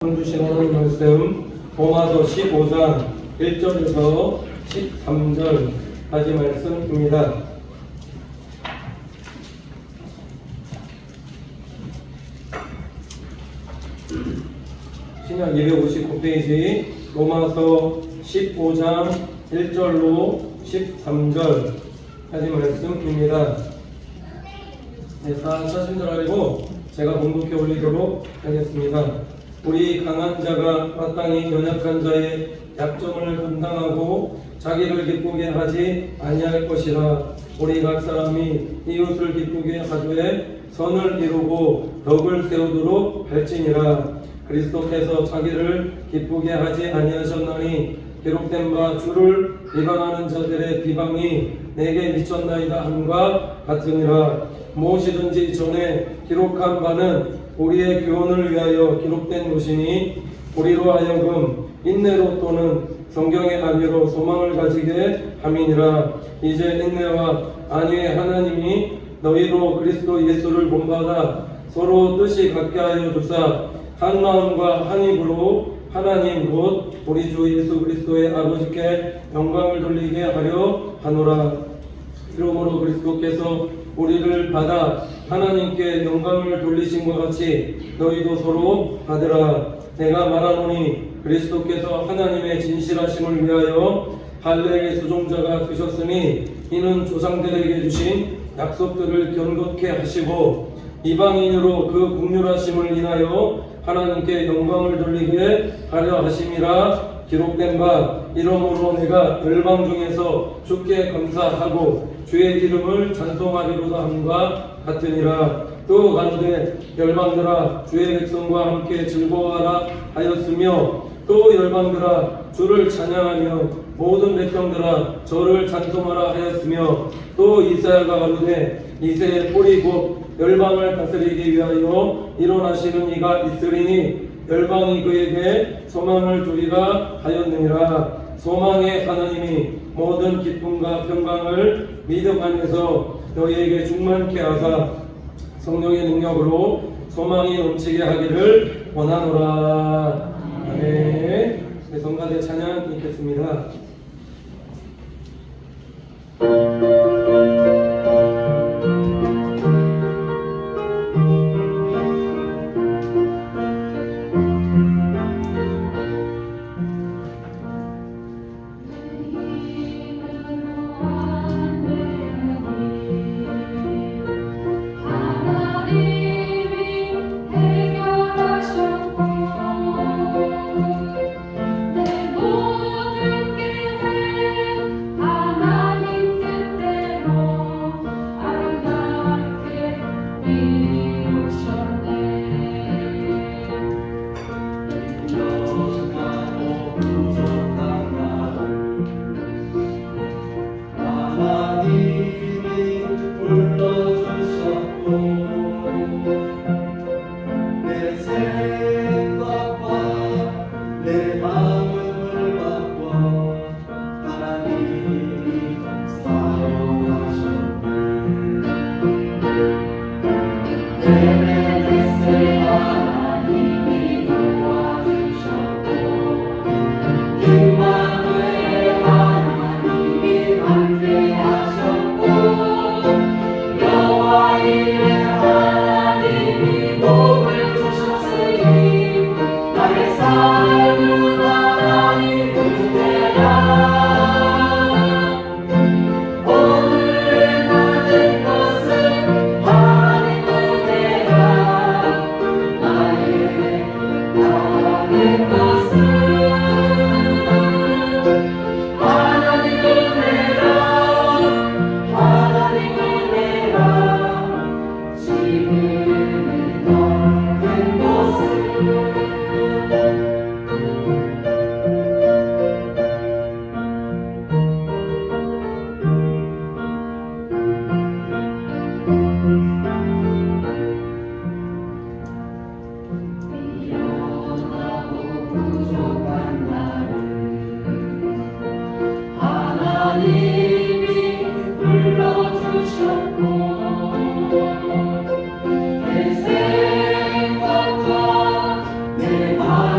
주신 하나님 말씀 로마서 15장 1절에서 13절까지 말씀입니다. 신약 259페이지 로마서 15장 1절로 13절까지 말씀입니다. 다 사신 줄 알고 제가 봉독해 올리도록 하겠습니다. 우리 강한 자가 마땅히 연약한 자의 약점을 감당하고 자기를 기쁘게 하지 아니할 것이라. 우리 각 사람이 이웃을 기쁘게 하되 선을 이루고 덕을 세우도록 할지니라. 그리스도께서 자기를 기쁘게 하지 아니하셨나니 기록된 바 주를 비방하는 자들의 비방이 내게 미쳤나이다 함과 같으니라. 무엇이든지 전에 기록한 바는 우리의 교훈을 위하여 기록된 것이니 우리로 하여금 인내로 또는 성경의 안위로 소망을 가지게 함이니라. 이제 인내와 안위의 하나님이 너희로 그리스도 예수를 본받아 서로 뜻이 같게 하여 주사 한 마음과 한 입으로 하나님 곧 우리 주 예수 그리스도의 아버지께 영광을 돌리게 하려 하노라. 그러므로 그리스도께서 우리를 받아 하나님께 영광을 돌리신 것 같이 너희도 서로 받으라. 내가 말하노니 그리스도께서 하나님의 진실하심을 위하여 할례의 수종자가 되셨으니 이는 조상들에게 주신 약속들을 견고케 하시고 이방인으로 그 국률하심을 인하여 하나님께 영광을 돌리게 하려 하심이라. 기록된 바 이러므로 내가 열방 중에서 주께 감사하고 주의 이름을 찬송하리로다 함과 같으니라. 또 가로되 열방들아 주의 백성과 함께 즐거워하라 하였으며 또 열방들아 주를 찬양하며 모든 백성들아 저를 찬송하라 하였으며 또 이사야가 가로되 이새의 뿌리 곧 열방을 다스리기 위하여 일어나시는 이가 있으리니 열방이 그에게 소망을 주리라 하였느니라. 소망의 하나님이 모든 기쁨과 평강을 믿음 안에서 너희에게 충만케 하사 성령의 능력으로 소망이 넘치게 하기를 원하노라. 아멘. 네, 성가대 찬양 읽겠습니다. 내 생각과 내 마음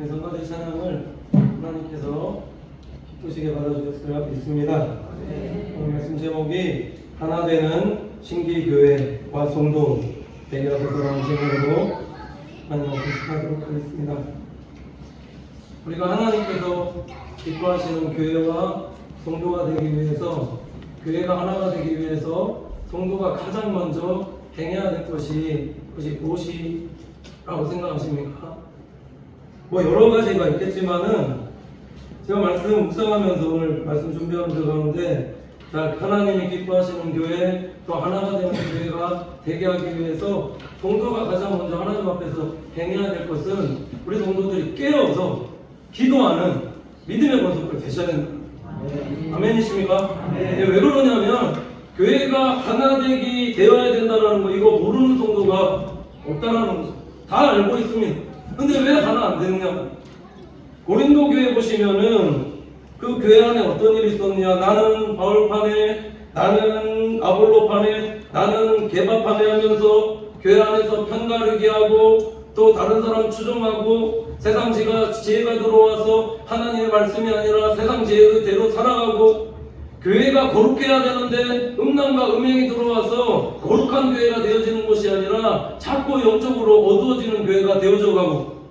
성가대 찬양을 하나님께서 기쁘시게 받아주셨으리라 믿습니다. 오늘 말씀 제목이 하나 되는 신기교회와 성도 대기하소서라는 제목으로 하나님 말씀 하도록 하겠습니다. 우리가 하나님께서 기뻐하시는 교회와 성도가 되기 위해서, 교회가 하나가 되기 위해서 성도가 가장 먼저 행해야 될 것이 무엇이라고 생각하십니까? 뭐 여러 가지가 있겠지만은 제가 말씀 묵상하면서 오늘 말씀 준비하면서 가는데, 하나님이 기뻐하시는 교회, 또 하나가 되는 교회가 되게 하기 위해서 성도가 가장 먼저 하나님 앞에서 행해야 될 것은 우리 성도들이 깨어서 기도하는 믿음의 권속들 되셔야 된다. 아멘이십니까? 네, 왜 그러냐면 교회가 하나 되기 되어야 된다는 거, 이거 모르는 성도가 없다라는 거죠. 다 알고 있습니다. 근데 왜 하나 안 되느냐? 고린도 교회 보시면은 그 교회 안에 어떤 일이 있었느냐? 나는 바울파네, 나는 아볼로파네, 나는 게바파네 하면서 교회 안에서 편가르기 하고, 또 다른 사람 추종하고, 세상 지혜가 들어와서 하나님의 말씀이 아니라 세상 지혜대로 살아가고, 교회가 거룩해야 되는데 음란과 음행이 들어와서 거룩한 교회가 되어지는 것이 아니라 자꾸 영적으로 어두워지는 교회가 되어져 가고,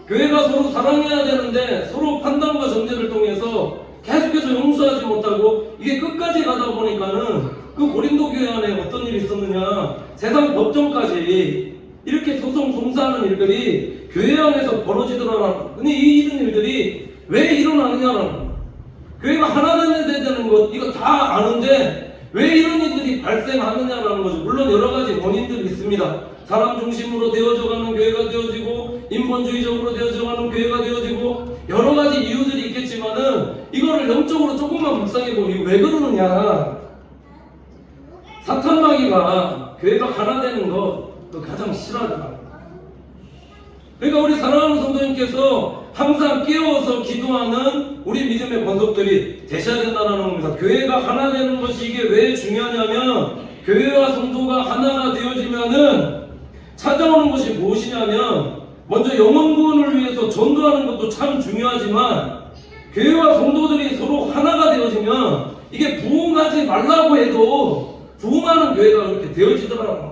교회가 서로 사랑해야 되는데 서로 판단과 정죄를 통해서 계속해서 용서하지 못하고, 이게 끝까지 가다 보니까는 그 고린도 교회 안에 어떤 일이 있었느냐? 세상 법정까지 이렇게 소송 송사하는 일들이 교회 안에서 벌어지더라는. 근데 이런 일들이 왜 일어나느냐는 거예요. 교회가 하나 되는 것, 이거 다 아는데 왜 이런 일들이 발생하느냐라는 거죠. 물론 여러 가지 원인들이 있습니다. 사람 중심으로 되어져가는 교회가 되어지고, 인본주의적으로 되어져가는 교회가 되어지고, 여러 가지 이유들이 있겠지만은 이거를 영적으로 조금만 묵상해보면 왜 그러느냐? 사탄마귀가 교회가 하나 되는 것 가장 싫어하더라. 그러니까 우리 사랑하는 성도님께서 항상 깨워서 기도하는 우리 믿음의 권속들이 되셔야 된다는 겁니다. 교회가 하나 되는 것이 이게 왜 중요하냐면, 교회와 성도가 하나가 되어지면은 찾아오는 것이 무엇이냐면, 먼저 영혼 구원을 위해서 전도하는 것도 참 중요하지만, 교회와 성도들이 서로 하나가 되어지면 이게 부흥하지 말라고 해도 부흥하는 교회가 그렇게 되어지더라고요.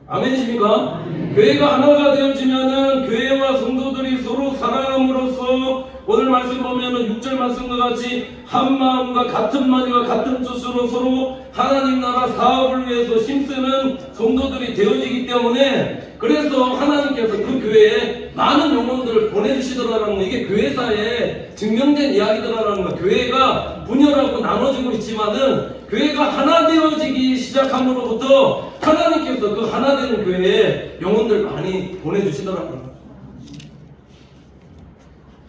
아멘이십니까? 교회가 하나가 되어지면은 교회와 성도들이 서로 사랑함으로써, 오늘 말씀 보면은 6절 말씀과 같이 한 마음과 같은 마디와 같은 뜻으로 서로 하나님 나라 사업을 위해서 힘쓰는 성도들이 되어지기 때문에, 그래서 하나님께서 그 교회에 많은 영혼들을 보내주시더라는 거, 이게 교회사에 증명된 이야기더라는 거. 교회가 분열하고 나눠지고 있지만은 교회가 하나 되어지기 시작함으로부터 하나님께서 그 하나 되는 교회에 영혼들 많이 보내주시더라고요.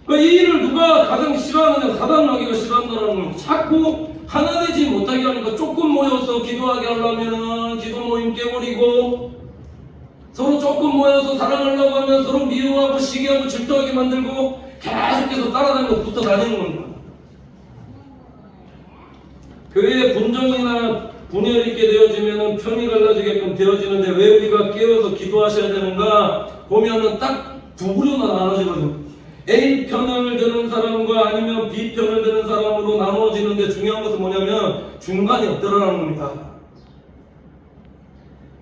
그러니까 이 일을 누가 가장 싫어하느냐? 사단마귀가 싫어한다는 거예요. 자꾸 하나 되지 못하게 하니까 조금 모여서 기도하게 하려면은 기도 모임 깨버리고, 서로 조금 모여서 사랑하려고 하면 서로 미워하고 시기하고 질투하게 만들고, 계속해서 따라다니고 붙어 다니는 겁니다. 교회의 분정이나 분열이 있게 되어지면 편이 갈라지게끔 되어지는데, 왜 우리가 깨워서 기도하셔야 되는가 보면은 딱 두 부류나 나눠지거든요. A 편을 드는 사람과 아니면 B 편을 드는 사람으로 나누어지는데, 중요한 것은 뭐냐면 중간이 없더라는 겁니다.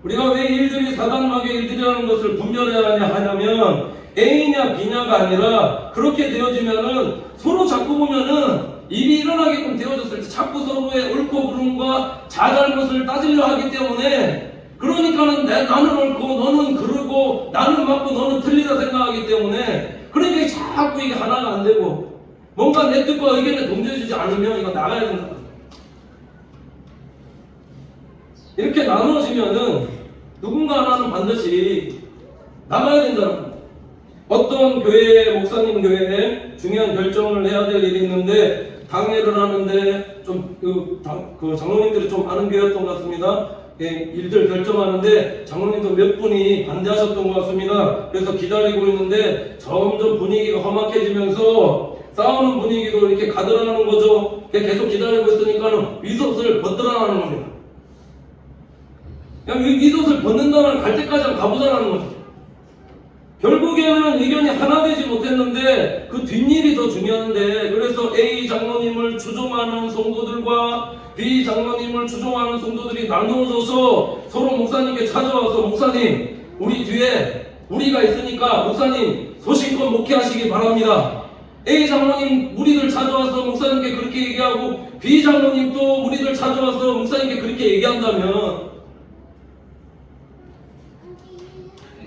우리가 왜 일들이 사단마귀의 일들이라는 것을 분별해야 하냐면, A냐 B냐가 아니라 그렇게 되어지면은 서로 자꾸 보면은 일이 일어나게끔 되어졌을 때 자꾸 서로의 옳고 그름과 자잘못을 따지려 하기 때문에, 그러니까는 나는 옳고 너는 그르고 나는 맞고 너는 틀리다 생각하기 때문에, 그러니까 자꾸 이게 하나가 안 되고, 뭔가 내 뜻과 의견에 동조해주지 않으면 이거 나가야 된다. 이렇게 나누어지면은 누군가 하나는 반드시 나가야 된다는 거예요. 어떤 교회, 목사님 교회에 중요한 결정을 해야 될 일이 있는데, 당회를 하는데 그 장로님들이 좀 아는 교회였던 것 같습니다. 일들 결정하는데 장로님도 몇 분이 반대하셨던 것 같습니다. 그래서 기다리고 있는데 점점 분위기가 험악해지면서 싸우는 분위기도 이렇게 가들어가는 거죠. 계속 기다리고 있으니까는 윗옷을 벗더라는 겁니다. 그냥 윗옷을 벗는다는 갈 때까지 가보자라는 거죠. 결국에는 의견이 하나 되지 못했는데 그 뒷일이 더 중요한데, 그래서 A 장로님을 추종하는 성도들과 B 장로님을 추종하는 성도들이 나누어져서 서로 목사님께 찾아와서, 목사님 우리 뒤에 우리가 있으니까 목사님 소신껏 목회하시기 바랍니다. A 장로님 무리들 찾아와서 목사님께 그렇게 얘기하고 B 장로님도 무리들 찾아와서 목사님께 그렇게 얘기한다면,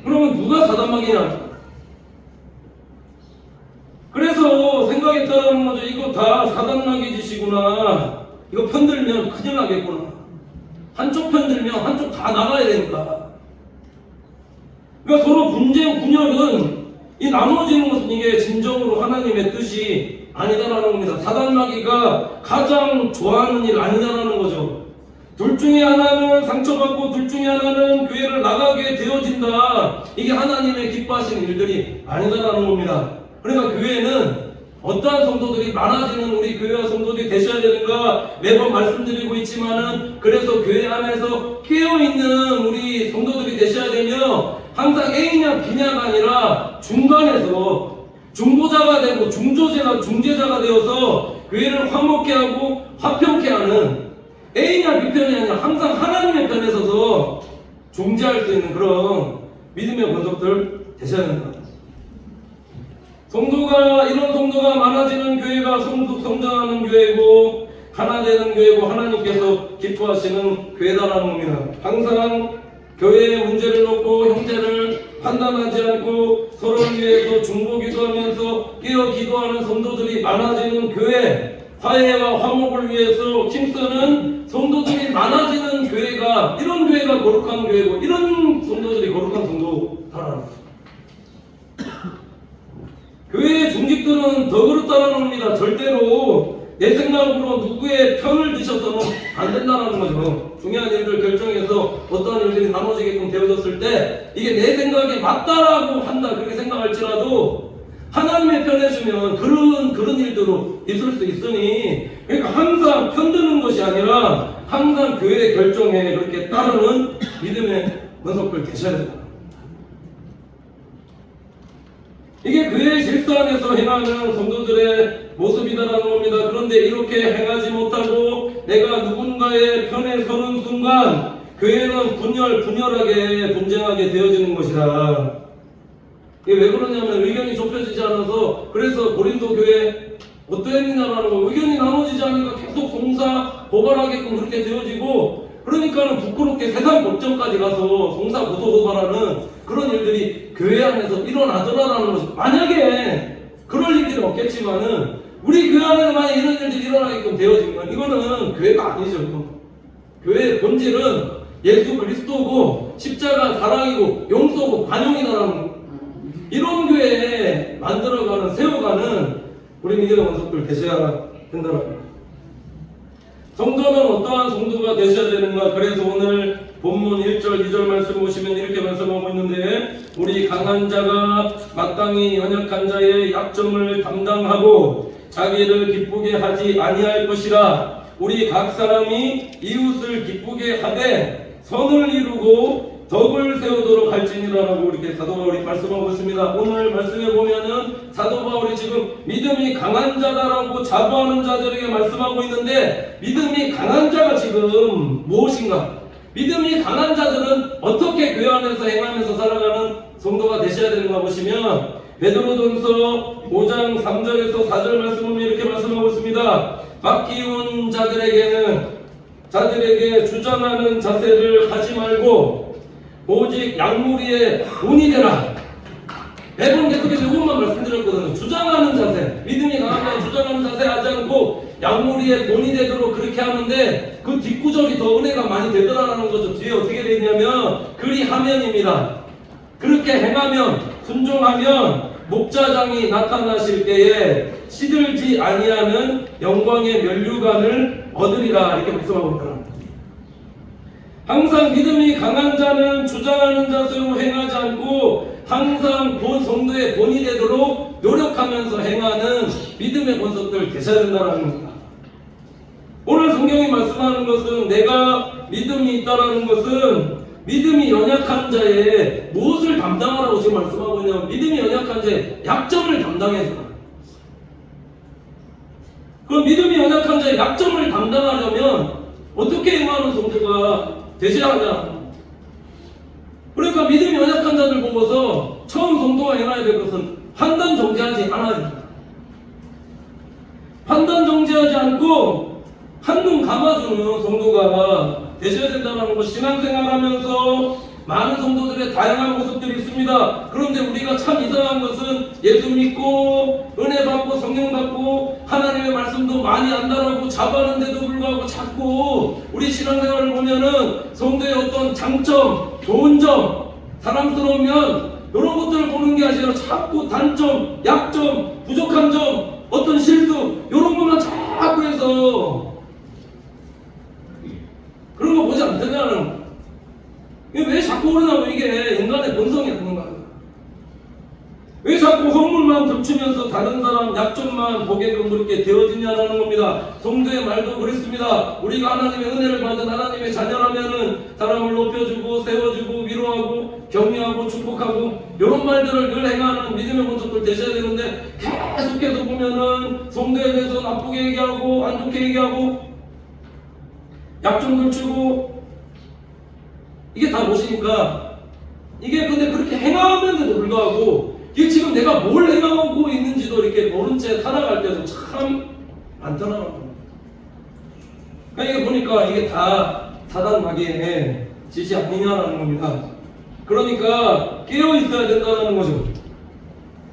그러면 누가 사단막이냐? 그래서 생각했다라는 거죠. 이거 다 사단막이 짓이구나. 이거 편들면 큰일 나겠구나. 한쪽 편들면 한쪽 다 나가야 되니까. 그러니까 서로 분쟁, 분열은 이 나눠지는 것은 이게 진정으로 하나님의 뜻이 아니다라는 겁니다. 사단마귀가 가장 좋아하는 일 아니다라는 거죠. 둘 중에 하나는 상처받고 둘 중에 하나는 교회를 나가게 되어진다. 이게 하나님의 기뻐하시는 일들이 아니다라는 겁니다. 그러니까 교회는 어떠한 성도들이 많아지는 우리 교회와 성도들이 되셔야 되는가 매번 말씀드리고 있지만은, 그래서 교회 안에서 깨어있는 우리 성도들이 되셔야 되며, 항상 A냐 B냐가 아니라 중간에서 중보자가 되고 중재자가 되어서 교회를 화목케 하고 화평케 하는, A냐 B편이 아니라 항상 하나님의 편에 서서 중재할 수 있는 그런 믿음의 권속들 되셔야 된다. 이런 성도가 많아지는 교회가 성장하는 교회고 하나 되는 교회고 하나님께서 기뻐하시는 교회다라는 겁니다. 항상 교회의 문제를 놓고 형제를 판단하지 않고 서로를 위해서 중보기도 하면서 깨어 기도하는 성도들이 많아지는 교회, 화해와 화목을 위해서 힘쓰는 성도들이 많아지는 교회가, 이런 교회가 거룩한 교회고 이런 성도들이 거룩한 성도다라는 거죠. 교회의 중직들은 더 그렇다라는 겁니다. 절대로 내 생각으로 누구의 편을 드셔서는 안 된다는 거죠. 중요한 일들 결정해서 어떠한 일들이 나눠지게끔 되어졌을 때 이게 내 생각에 맞다라고 한다 그렇게 생각할지라도 하나님의 편에 주면 그런 일들로 있을 수 있으니, 그러니까 항상 편드는 것이 아니라 항상 교회의 결정에 그렇게 따르는 믿음의 권속들 되셔야 된다. 이게 교회의 질서 안에서 행하는 성도들의 모습이다라는 겁니다. 그런데 이렇게 행하지 못하고 내가 누군가의 편에 서는 순간 교회는 분열하게 분쟁하게 되어지는 것이다. 이게 왜 그러냐면 의견이 좁혀지지 않아서, 그래서 고린도 교회 어떠했느냐라는 거, 의견이 나눠지지 않으니까 계속 송사 고발하게끔 그렇게 되어지고, 그러니까는 부끄럽게 세상 법정까지 가서 송사 고소 고발하는 그런 일들이 교회 안에서 일어나더라라는 거죠. 만약에 그럴 일들이 없겠지만은 우리 교회 안에서 만약 이런 일들이 일어나게끔 되어지면 이거는 교회가 아니죠. 교회의 본질은 예수 그리스도고 십자가 사랑이고 용서고 관용이다라는 거. 이런 교회에 만들어가는, 세워가는 우리 믿음의 원석들 되셔야 된다는 겁니다. 성도는 어떠한 성도가 되셔야 되는가? 그래서 오늘 본문 1절, 2절 말씀 보시면 이렇게 말씀하고 있는데, 우리 강한 자가 마땅히 연약한 자의 약점을 감당하고 자기를 기쁘게 하지 아니할 것이라. 우리 각 사람이 이웃을 기쁘게 하되 선을 이루고 덕을 세우도록 할지니라라고 이렇게 사도 바울이 말씀하고 있습니다. 오늘 말씀에 보면은 사도 바울이 지금 믿음이 강한 자다라고 자부하는 자들에게 말씀하고 있는데, 믿음이 강한 자가 지금 무엇인가? 믿음이 강한 자들은 어떻게 교회 안에서 행하면서 살아가는 성도가 되셔야 되는가 보시면, 베드로전서 5장 3절에서 4절 말씀을 이렇게 말씀하고 있습니다. 바뀌운 자들에게 주장하는 자세를 하지 말고 오직 양무리의 본이 되라. 매번 계속해서 이것만 말씀드렸거든요. 주장하는 자세, 믿음이 강한 자는 주장하는 자세 하지 않고 양무리의 본이 되도록 그렇게 하는데, 그 뒷구절이 더 은혜가 많이 되더라는 거죠. 뒤에 어떻게 되냐면 그리하면입니다. 그렇게 행하면, 순종하면 목자장이 나타나실 때에 시들지 아니하는 영광의 면류관을 얻으리라. 이렇게 말씀하고 있더라. 항상 믿음이 강한 자는 주장하는 자세로 행하지 않고 항상 본 성도의 본이 되도록 노력하면서 행하는 믿음의 권속들 되셔야 된다는 겁니다. 오늘 성경이 말씀하는 것은, 내가 믿음이 있다라는 것은 믿음이 연약한 자의 무엇을 담당하라고 지금 말씀하고 있냐면 믿음이 연약한 자의 약점을 담당해주라. 그럼 믿음이 연약한 자의 약점을 담당하려면 어떻게 임하는 성도가 되셔야 하냐? 그러니까 믿음이 연약한 자들 보고서 처음 성도가 행해야 될 것은 판단 정지하지 않아야 됩니다. 판단 정지하지 않고 한눈 감아주는 성도가 되셔야 된다는 것. 신앙생활하면서 많은 성도들의 다양한 모습들이 있습니다. 그런데 우리가 참 이상한 것은 예수 믿고 은혜 받고 성령 받고 하나님의 말씀도 많이 안다라고 자부하는데도 불구하고 자꾸 우리 신앙생활을 보면은 성도의 어떤 장점, 좋은 점, 사랑스러운 면 이런 것들을 보는 게 아니라 자꾸 단점, 약점, 부족한 점, 어떤 실수 이런 것만 자꾸 해서 그런 거 보지 않느냐는 거예요. 왜 자꾸 그러냐고. 이게 인간의 본성이 아닌가. 왜 자꾸 허물만 감추면서 다른 사람 약점만 보게끔 그렇게 되어지냐라는 겁니다. 성도의 말도 그랬습니다. 우리가 하나님의 은혜를 받은 하나님의 자녀라면은 사람을 높여주고 세워주고 위로하고 격려하고 축복하고 이런 말들을 늘 행하는 믿음의 모습들 되셔야 되는데 계속해서 보면은 성도에 대해서 나쁘게 얘기하고 안 좋게 얘기하고 약점들 주고 이게 다 무엇이니까 이게 근데 그렇게 행하면서도 불구하고 이게 지금 내가 뭘 행하고 있는지도 이렇게 모른 채 살아갈 때도 참 많더라는 겁니다. 그러니까 이게 보니까 이게 다 사단 마귀의 짓이 아니냐라는 겁니다. 그러니까 깨어 있어야 된다는 거죠.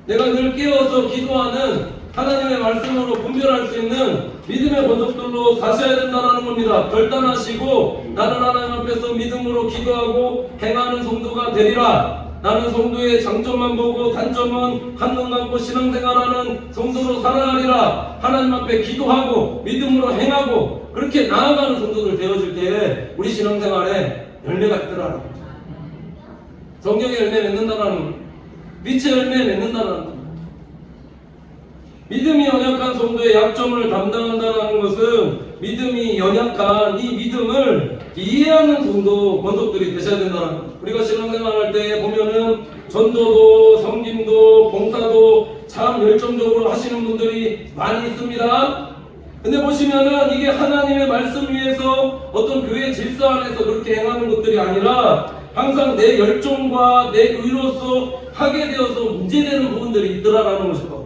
내가 늘 깨어서 기도하는 하나님의 말씀으로 분별할 수 있는 믿음의 본속들로 사셔야 된다는 겁니다. 결단하시고 나는 하나님 앞에서 믿음으로 기도하고 행하는 성도가 되리라. 나는 성도의 장점만 보고 단점은 한눈 감고 신앙생활하는 성도로 살아가리라. 하나님 앞에 기도하고 믿음으로 행하고 그렇게 나아가는 성도들 되어질 때 우리 신앙생활에 열매가 있더라. 성경의 열매 맺는다는, 빛의 열매 맺는다는, 믿음이 연약한 성도의 약점을 담당한다는 것은 믿음이 연약한 이 믿음을 이해하는 성도 권속들이 되셔야 된다는 것. 우리가 신앙생활할 때 보면은 전도도 섬김도 봉사도 참 열정적으로 하시는 분들이 많이 있습니다. 근데 보시면은 이게 하나님의 말씀 위에서 어떤 교회 질서 안에서 그렇게 행하는 것들이 아니라 항상 내 열정과 내 의로서 하게 되어서 문제되는 부분들이 있더라라는 것이고.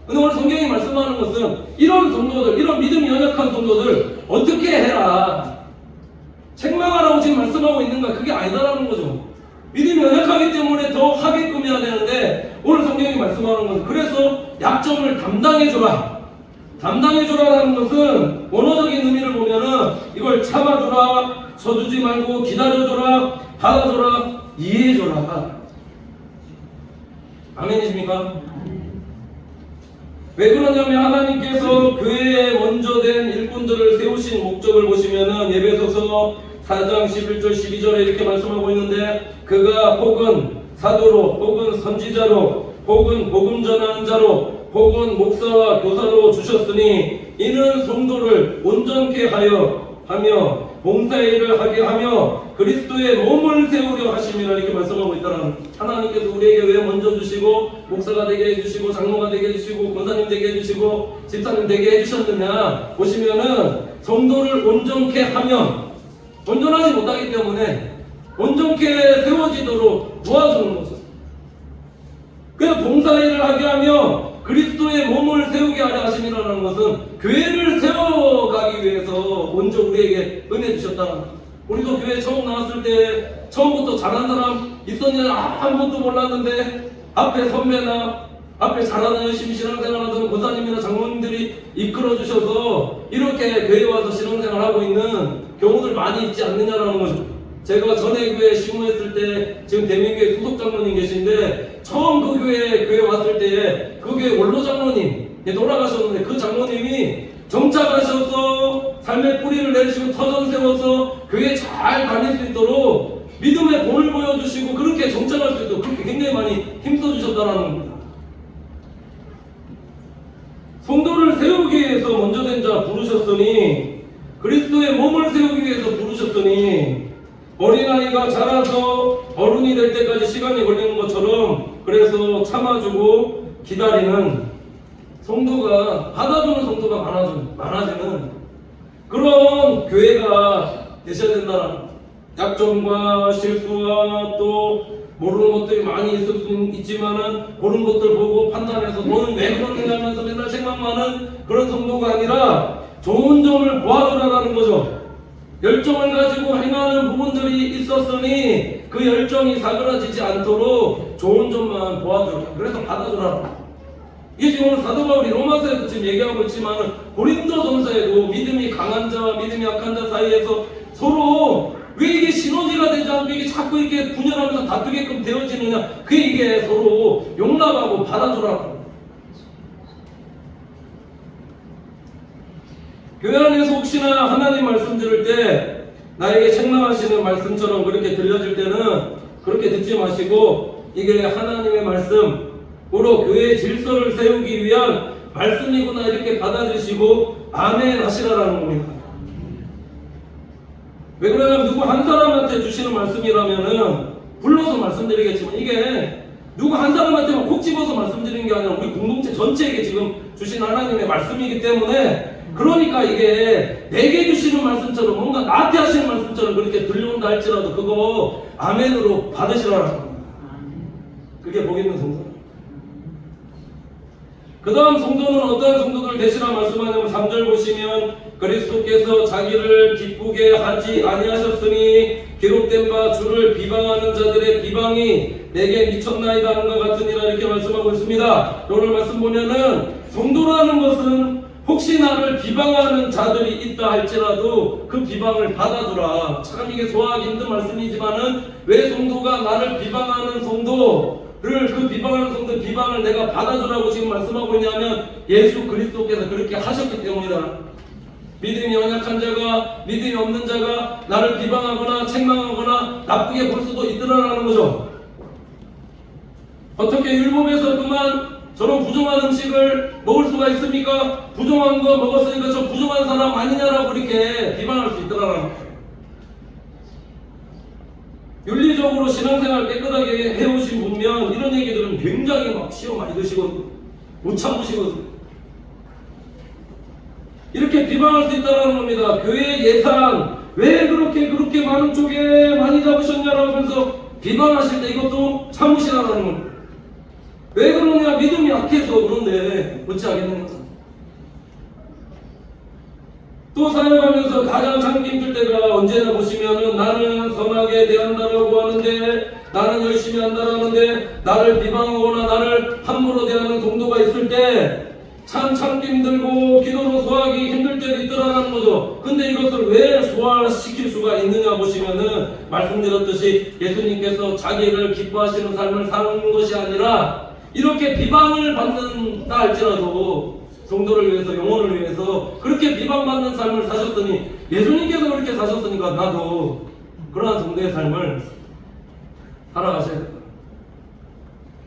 근데 오늘 성경이 말씀하는 것은 이런 성도들, 이런 믿음이 연약한 성도들 어떻게 해라, 책망하라고 지금 말씀하고 있는가? 그게 아니다라는 거죠. 믿음이 연약하기 때문에 더 하게끔 해야 되는데 오늘 성경이 말씀하는 것은 그래서 약점을 담당해줘라. 담당해줘라라는 것은 원어적인 의미를 보면은 이걸 참아줘라, 서두지 말고 기다려줘라, 받아줘라, 이해해줘라. 아멘이십니까? 왜 그러냐면 하나님께서 교회에 먼저 된 일꾼들을 세우신 목적을 보시면은 에베소서 4장 11절 12절에 이렇게 말씀하고 있는데 그가 혹은 사도로 혹은 선지자로 혹은 복음 전하는 자로 혹은 목사와 교사로 주셨으니 이는 성도를 온전케 하며 봉사의 일을 하게 하며 그리스도의 몸을 세우려 하심이라 이렇게 말씀하고 있다는. 하나님께서 우리에게 왜 먼저 주시고 목사가 되게 해주시고 장로가 되게 해주시고 권사님 되게 해주시고 집사님 되게 해주셨느냐 보시면은 성도를 온전케 하면 온전하지 못하기 때문에 온전케 세워지도록 도와주는 거죠. 그냥 봉사일을 하게 하며 그리스도의 몸을 세우게 하려 하심이라는 것은 교회를 세워가기 위해서 먼저 우리에게 은혜 주셨다는. 우리도 교회 처음 나왔을 때 처음부터 잘한 사람 있었냐 아무것도 몰랐는데 앞에 선배나 앞에 잘하는 열심히 신앙생활하던 권사님이나 장로님들이 이끌어 주셔서 이렇게 교회에 와서 신앙생활하고 있는 경우들 많이 있지 않느냐라는 거죠. 제가 전에 교회에 시무했을 때 지금 대민교회 수석 장로님 계신데 처음 그 교회에 왔을 때 그 교회 원로 장로님 돌아가셨는데 그 장로님이 정착하셔서 삶의 뿌리를 내리시고 터전 세워서 교회 잘 다닐 수 있도록 믿음의 본을 보여주시고 그렇게 정착할 수 있도록 그렇게 굉장히 많이 힘써주셨다는 겁니다. 성도를 세우기 위해서 먼저 된 자 부르셨으니 그리스도의 몸을 세우기 위해서 부르셨으니 어린아이가 자라서 어른이 될 때까지 시간이 걸리는 것처럼 그래서 참아주고 기다리는 성도가, 받아주는 성도가 많아지는 그런 교회가 되셔야 된다는, 약점과 실수와 또 모르는 것들이 많이 있을 수 있지만은 그런 것들 보고 판단해서 너는 왜 그러느냐 하면서 맨날 생각하는 그런 성도가 아니라 좋은 점을 보아주라는 거죠. 열정을 가지고 행하는 부분들이 있었으니 그 열정이 사그라지지 않도록 좋은 점만 보아주라. 그래서 받아주라. 이게 지금 오늘 사도 바울이 로마서에도 지금 얘기하고 있지만 고린도전서에도 믿음이 강한 자와 믿음이 약한 자 사이에서 서로 왜 이게 시너지가 되지 않고 이게 자꾸 이렇게 분열하면서 다투게끔 되어지느냐, 이게 서로 용납하고 받아주라고. 교회 안에서 혹시나 하나님 말씀 들을 때 나에게 책망하시는 말씀처럼 그렇게 들려질 때는 그렇게 듣지 마시고 이게 하나님의 말씀으로 교회의 질서를 세우기 위한 말씀이구나 이렇게 받아들이시고 아멘 하시라라는 겁니다. 왜 그러냐면 누구 한 사람한테 주시는 말씀이라면은 불러서 말씀드리겠지만 이게 누구 한 사람한테만 콕 집어서 말씀드리는 게 아니라 우리 공동체 전체에게 지금 주신 하나님의 말씀이기 때문에, 그러니까 이게 내게 주시는 말씀처럼 뭔가 나한테 하시는 말씀처럼 그렇게 들려온다 할지라도 그거 아멘으로 받으시라는 겁니다. 그게 복 있는 성도. 그 다음 성도는 어떠한 성도들 되시라 말씀하냐면 3절 보시면 그리스도께서 자기를 기쁘게 하지 아니하셨으니 기록된 바 주를 비방하는 자들의 비방이 내게 미쳤나이다 하는 것 같으니라 이렇게 말씀하고 있습니다. 오늘 말씀 보면은 성도라는 것은 혹시 나를 비방하는 자들이 있다 할지라도 그 비방을 받아주라. 참 이게 소화하기 힘든 말씀이지만은 왜 성도가 나를 비방하는 성도를 그 비방하는 성도 비방을 내가 받아주라고 지금 말씀하고 있냐면 예수 그리스도께서 그렇게 하셨기 때문이다. 믿음이 연약한 자가, 믿음이 없는 자가 나를 비방하거나 책망하거나 나쁘게 볼 수도 있더라라는 거죠. 어떻게 율법에서 그만 저런 부정한 음식을 먹을 수가 있습니까? 부정한 거 먹었으니까 저 부정한 사람 아니냐라고 이렇게 비방할 수 있더라라는 거죠. 윤리적으로 신앙생활 깨끗하게 해오신 분면 이런 얘기들은 굉장히 막 시험 많이 드시거든요. 못 참으시거든요. 이렇게 비방할 수 있다는 겁니다. 교회 예산 왜 그렇게 많은 쪽에 많이 잡으셨냐라고 하면서 비방하실 때 이것도 참으시라는 겁니다. 왜 그러냐? 믿음이 약해서 그런데 어찌 하겠는가. 또 사역하면서 가장 참기 힘들 때가 언제나 보시면은 나는 선하게 대한다라고 하는데, 나는 열심히 한다라는데 나를 비방하거나 나를 함부로 대하는 성도가 있을 때 참 참기 힘들고 기도로 소화하기 힘들 때도 있더라는 거죠. 근데 이것을 왜 소화시킬 수가 있느냐 보시면은 말씀드렸듯이 예수님께서 자기를 기뻐하시는 삶을 사는 것이 아니라 이렇게 비방을 받는다 할지라도 성도를 위해서, 영혼을 위해서 그렇게 비방받는 삶을 사셨으니, 예수님께서 그렇게 사셨으니까 나도 그러한 성도의 삶을 살아가셔야 된다.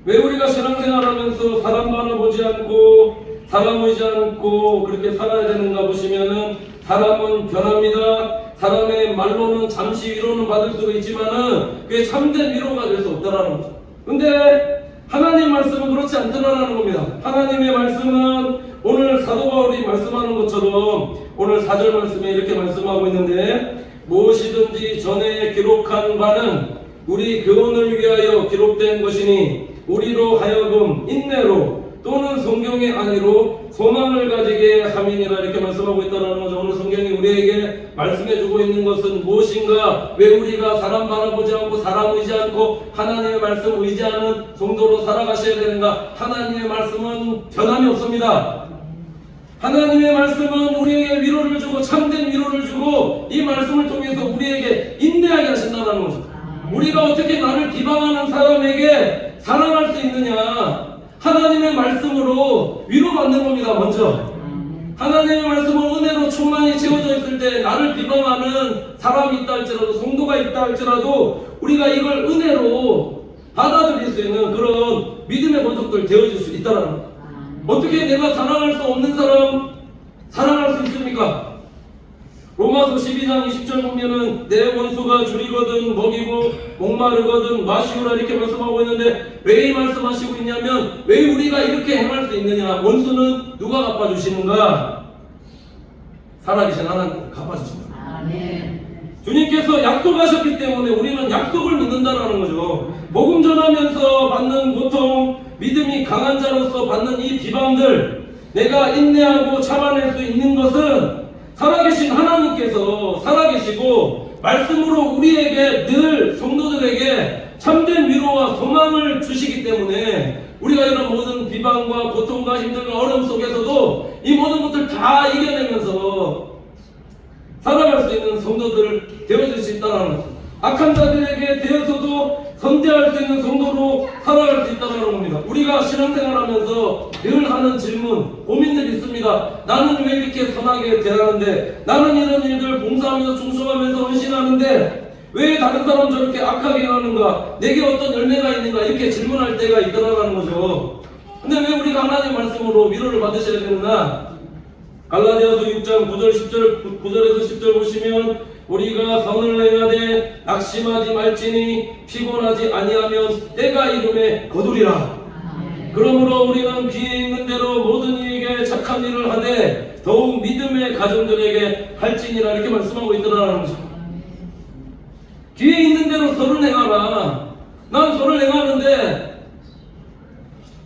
왜 우리가 신앙생활하면서 사람 바라보지 않고 사람 의지 않고 그렇게 살아야 되는가 보시면은 사람은 변합니다. 사람의 말로는 잠시 위로는 받을 수가 있지만은 그게 참된 위로가 될 수 없다라는 거죠. 근데 하나님 말씀은 그렇지 않더라라는 겁니다. 하나님의 말씀은 오늘 사도 바울이 말씀하는 것처럼 오늘 4절 말씀에 이렇게 말씀하고 있는데, 무엇이든지 전에 기록한 바는 우리 교훈을 위하여 기록된 것이니 우리로 하여금 인내로 또는 성경의 안위로 소망을 가지게 함이니라 이렇게 말씀하고 있다는 거죠. 오늘 성경이 우리에게 말씀해주고 있는 것은 무엇인가? 왜 우리가 사람 바라보지 않고 사람 의지 않고 하나님의 말씀 의지하는 성도로 살아가셔야 되는가? 하나님의 말씀은 변함이 없습니다. 하나님의 말씀은 우리에게 위로를 주고 참된 위로를 주고 이 말씀을 통해서 우리에게 인내하게 하신다는 거죠. 우리가 어떻게 나를 비방하는 사람에게 사랑할 수 있느냐? 하나님의 말씀으로 위로받는 겁니다. 먼저 하나님의 말씀은 은혜로 충만히 채워져 있을 때 나를 비방하는 사람이 있다 할지라도, 성도가 있다 할지라도 우리가 이걸 은혜로 받아들일 수 있는 그런 믿음의 본속들 되어질 수 있다는 겁니다. 어떻게 내가 사랑할 수 없는 사람 사랑할 수 있습니까? 로마서 로마서 12장 20절 보면은 내 원수가 줄이거든 먹이고 목마르거든 마시우라 이렇게 말씀하고 있는데 왜 이 말씀하시고 있냐면 왜 우리가 이렇게 행할 수 있느냐. 원수는 누가 갚아주시는가? 살아계신 하나님 갚아주신다. 아멘. 주님께서 약속하셨기 때문에 우리는 약속을 믿는다는 거죠. 복음 전하면서 받는 고통, 믿음이 강한 자로서 받는 이 비방들, 내가 인내하고 참아낼 수 있는 것은 살아계신 하나님께서 살아계시고 말씀으로 우리에게 늘 성도들에게 참된 위로와 소망을 주시기 때문에 우리가 이런 모든 비방과 고통과 힘듦과 어려움 속에서도 이 모든 것들 다 이겨내면서 살아갈 수 있는 성도들 되어질 수 있다는 거죠. 악한 자들에게 대해서도 선대할 수 있는 성도로 살아갈 수 있다는 겁니다. 우리가 신앙생활하면서 늘 하는 질문, 고민들이 있습니다. 나는 왜 이렇게 선하게 대하는데, 나는 이런 일들 봉사하면서 충성하면서 헌신하는데 왜 다른 사람 저렇게 악하게 하는가, 내게 어떤 열매가 있는가, 이렇게 질문할 때가 있더라는 거죠. 근데 왜 우리가 하나님 말씀으로 위로를 받으셔야 되느냐? 갈라디아서 6장 9절에서 10절 보시면 우리가 선을 행하되 낙심하지 말지니 피곤하지 아니하면 때가 이름에 거두리라. 그러므로 우리는 귀에 있는 대로 모든 이에게 착한 일을 하되 더욱 믿음의 가정들에게 할지니라 이렇게 말씀하고 있더라는 거죠. 귀에 있는 대로 선을 행하라. 난 선을 행하는데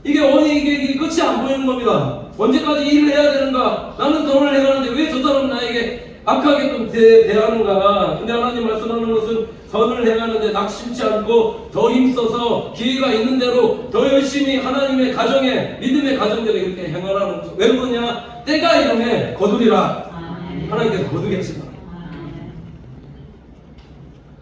이게 끝이 안 보이는 겁니다. 언제까지 일을 해야 되는가? 나는 선을 행하는데 왜 저 사람 나에게 악하게 좀 대하는가? 근데 하나님 말씀하는 것은 선을 행하는데 낙심치 않고 더 힘써서 기회가 있는 대로 더 열심히 하나님의 가정에, 믿음의 가정들에 이렇게 행하라는 거죠. 왜 그러냐? 때가 이름에 거두리라. 하나님께서 거두게 하신다.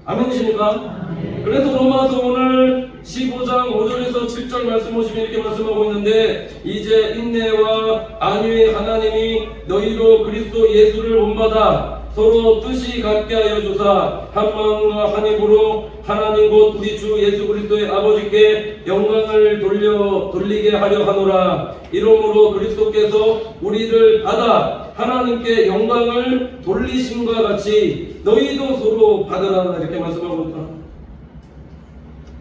아멘이십니까? 그래서 로마서 오늘 15장 5절에서 7절 말씀 보시면 이렇게 말씀하고 있는데, 이제 인내와 안위의 하나님이 너희로 그리스도 예수를 본받아 서로 뜻이 같게 하여 주사 한 마음과 한 입으로 하나님 곧 우리 주 예수 그리스도의 아버지께 영광을 돌리게 하려 하노라. 이러므로 그리스도께서 우리를 받아 하나님께 영광을 돌리심과 같이 너희도 서로 받으라 이렇게 말씀하고 있다.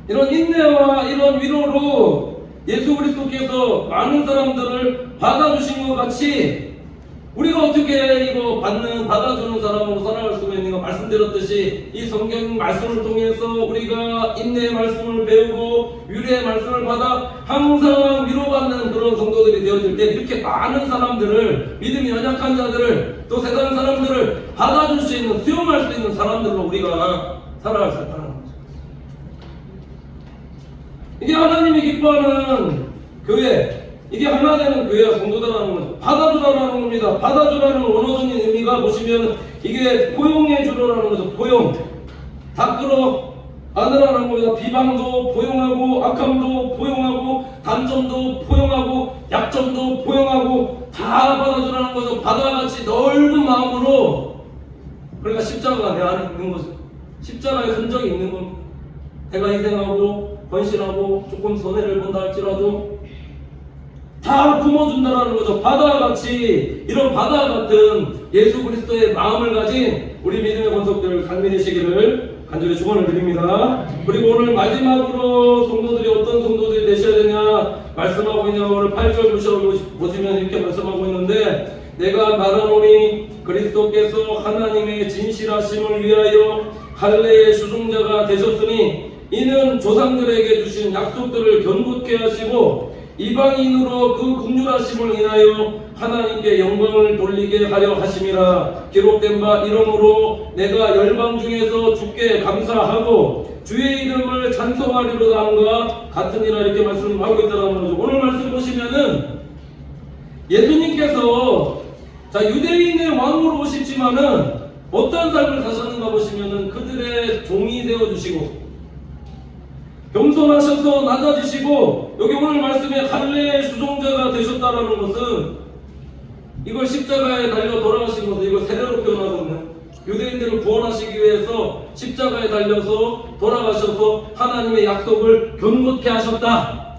이런 인내와 이런 위로로 예수 그리스도께서 많은 사람들을 받아주신 것 같이 우리가 어떻게 이거 받아주는 사람으로 살아갈 수가 있는가. 말씀드렸듯이 이 성경 말씀을 통해서 우리가 인내의 말씀을 배우고 위로의 말씀을 받아 항상 위로받는 그런 성도들이 되어질 때 이렇게 많은 사람들을, 믿음이 연약한 자들을, 또 세상 사람들을 받아줄 수 있는, 수용할 수 있는 사람들로 우리가 살아갈 수 있다는 거죠. 이게 하나님이 기뻐하는 교회, 이게 하나 되는 교회와 성도다라는 거죠. 받아주라는 겁니다. 받아주라는 원어적인 의미가 보시면 이게 포용해 주라는 거죠. 포용. 다 끌어 안으라는 겁니다. 비방도 포용하고, 악함도 포용하고, 단점도 포용하고, 약점도 포용하고, 다 받아주라는 거죠. 바다같이 넓은 마음으로. 그러니까 십자가가 내 안에 있는 거죠. 십자가의 흔적이 있는 겁니다. 내가 희생하고 헌신하고 조금 손해를 본다 할지라도 다 품어준다라는 거죠. 바다같이, 이런 바다 같은 예수 그리스도의 마음을 가진 우리 믿음의 권속들 강민이 되시기를 간절히 축원을 드립니다. 그리고 오늘 마지막으로 성도들이 어떤 성도들이 되셔야 되냐 말씀하고 있는 오늘 8절 보시면 이렇게 말씀하고 있는데, 내가 말하노니 그리스도께서 하나님의 진실하심을 위하여 할례의 수종자가 되셨으니 이는 조상들에게 주신 약속들을 견고케 하시고 이방인으로 그 긍휼하심을 인하여 하나님께 영광을 돌리게 하려 하심이라. 기록된 바 이러므로 내가 열방 중에서 주께 감사하고 주의 이름을 찬송하리로다 함과 같으니라 이렇게 말씀하고 있다는 거죠. 오늘 말씀 보시면은 예수님께서 유대인의 왕으로 오시지만은 어떤 삶을 사셨는가 보시면은 그들의 종이 되어 주시고 겸손하셔서 낮아지시고, 여기 오늘 말씀에 할례의 수종자가 되셨다라는 것은 이걸 십자가에 달려 돌아가신 것을 이걸 세례로 표현하거든요. 유대인들을 구원하시기 위해서 십자가에 달려서 돌아가셔서 하나님의 약속을 견고케 하셨다.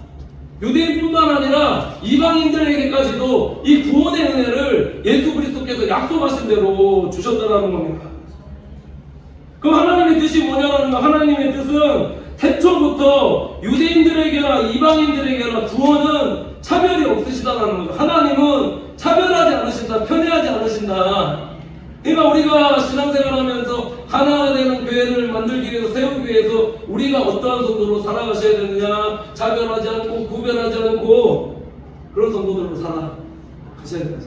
유대인뿐만 아니라 이방인들에게까지도 이 구원의 은혜를 예수 그리스도께서 약속하신 대로 주셨다라는 겁니다. 그 하나님의 뜻이 뭐냐라는 거. 하나님의 뜻은 태초부터 유대인들에게나 이방인들에게나 구원은 차별이 없으시다라는 거죠. 하나님은 차별하지 않으신다, 편애하지 않으신다. 그러니까 우리가 신앙생활하면서 하나가 되는 교회를 만들기 위해서, 세우기 위해서 우리가 어떠한 성도로 살아가셔야 되느냐, 차별하지 않고 구별하지 않고 그런 성도들로 살아가셔야 됩니다.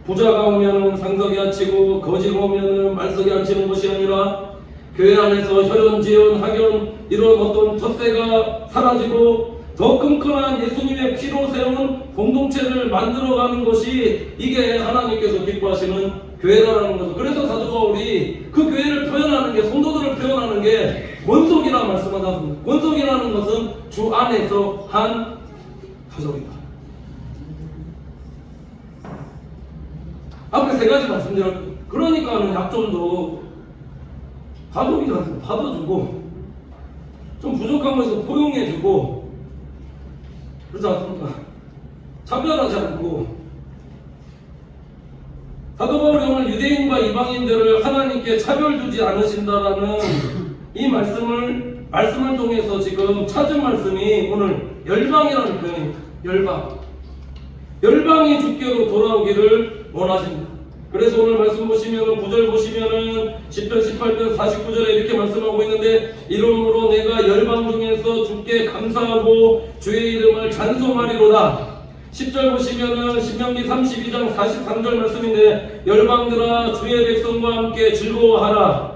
부자가 오면은 상석이 앉히고 거지가 오면은 말석이 앉히는 것이 아니라 교회 안에서 혈연, 지연, 학연 이런 어떤 텃세가 사라지고 더 끈끈한 예수님의 피로 세운 공동체를 만들어가는 것이 이게 하나님께서 기뻐하시는 교회라는 거죠. 그래서 사도 바울이 그 교회를 표현하는 게, 성도들을 표현하는 게 권속이라 말씀하지 않습니다. 권속이라는 것은 주 안에서 한 가족이다. 앞에 세 가지 말씀드렸죠. 그러니까는 약점도 가족이라서 받아주고 좀 부족한 것에서 포용해주고 그렇지 않습니까? 차별하지 않고. 사도 바울이 오늘 유대인과 이방인들을 하나님께 차별 두지 않으신다라는 이 말씀을 통해서 지금 찾은 말씀이 오늘 열방이라는 표현입니다. 열방이 주께로 돌아오기를 원하십니다. 그래서 오늘 말씀 보시면은 9절 보시면은 10편 18편 49절에 이렇게 말씀하고 있는데, 이러므로 내가 열방 중에서 주께 감사하고 주의 이름을 찬송하리로다. 10절 보시면은 신명기 32장 43절 말씀인데, 열방들아 주의 백성과 함께 즐거워하라.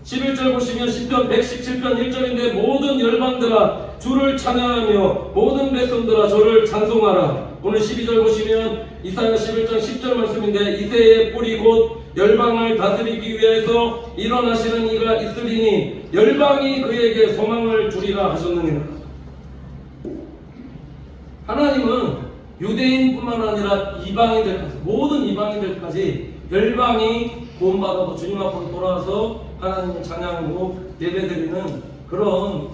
11절 보시면 시편 117편 1절인데, 모든 열방들아 주를 찬양하며 모든 백성들아 저를 찬송하라. 오늘 12절 보시면 이사야 11장 10절 말씀인데, 이새의 뿌리 곧 열방을 다스리기 위해서 일어나시는 이가 있으리니 열방이 그에게 소망을 주리라 하셨느니라. 하나님은 유대인뿐만 아니라 이방인들까지, 모든 이방인들까지 열방이 구원받아도 주님 앞으로 돌아와서 하나님을 찬양하고 예배드리는 그런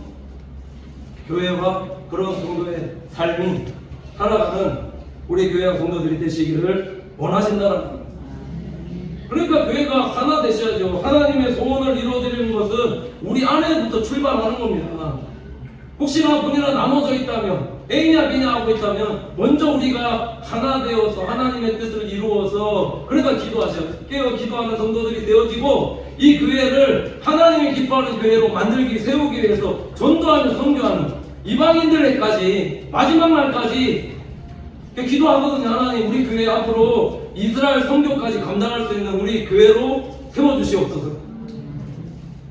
교회와 그런 성도의 삶이 살아가는 우리 교회와 성도들이 되시기를 원하신다는 겁니다. 그러니까 교회가 하나 되셔야죠. 하나님의 소원을 이루어드리는 것은 우리 안에부터 출발하는 겁니다. 혹시나 본인이 나눠져 있다면, A냐 B냐 하고 있다면 먼저 우리가 하나 되어서 하나님의 뜻을 이루어서, 그러니까 기도하셔요. 깨어 기도하는 성도들이 되어지고 이 교회를 하나님이 기뻐하는 교회로 만들기, 세우기 위해서 전도하며 선교하는 이방인들에까지 마지막 날까지 기도하거든요. 하나님 우리 교회 앞으로 이스라엘 선교까지 감당할 수 있는 우리 교회로 세워주시옵소서.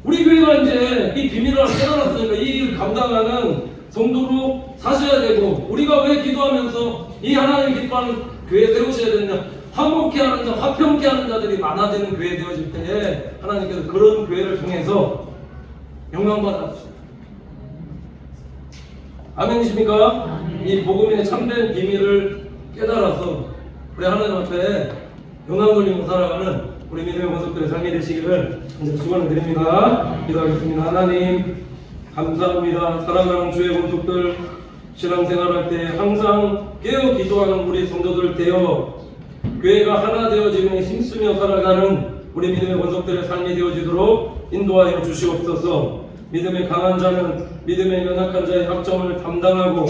우리 교회가 이제 이 비밀을 깨달았으니까 이 일을 감당하는 성도로 사셔야 되고, 우리가 왜 기도하면서 이 하나님 기뻐하는 교회 세우셔야 되느냐, 화목케 하는 자, 화평케 하는 자들이 많아지는 교회 되어질 때 하나님께서 그런 교회를 통해서 영광받아 주십니다. 아멘이십니까? 이 복음의 참된 비밀을 깨달아서 우리 하나님 앞에 영광 돌리고 살아가는 우리 믿음의 모습들의 삶이 되시기를 축원을 드립니다. 기도하겠습니다. 하나님 감사합니다. 사랑하는 주의 모습들, 신앙생활할 때 항상 깨어 기도하는 우리 성도들 되어 교회가 하나 되어지며 힘쓰며 살아가는 우리 믿음의 원석들의 삶이 되어지도록 인도하여 주시옵소서. 믿음의 강한 자는 믿음의 연약한 자의 약점을 담당하고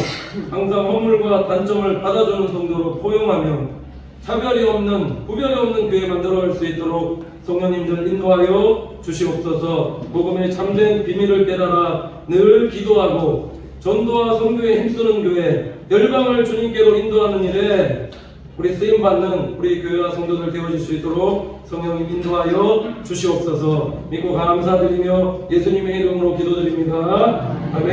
항상 허물과 단점을 받아주는 성도로 포용하며 차별이 없는, 구별이 없는 교회 만들어갈 수 있도록 성령님들 인도하여 주시옵소서. 복음의 참된 비밀을 깨달아 늘 기도하고 전도와 선교에 힘쓰는 교회, 열방을 주님께로 인도하는 일에 우리 쓰임받는 우리 교회와 성도들 되어질 수 있도록 성령님 인도하여 주시옵소서. 믿고 감사드리며 예수님의 이름으로 기도드립니다. 아멘.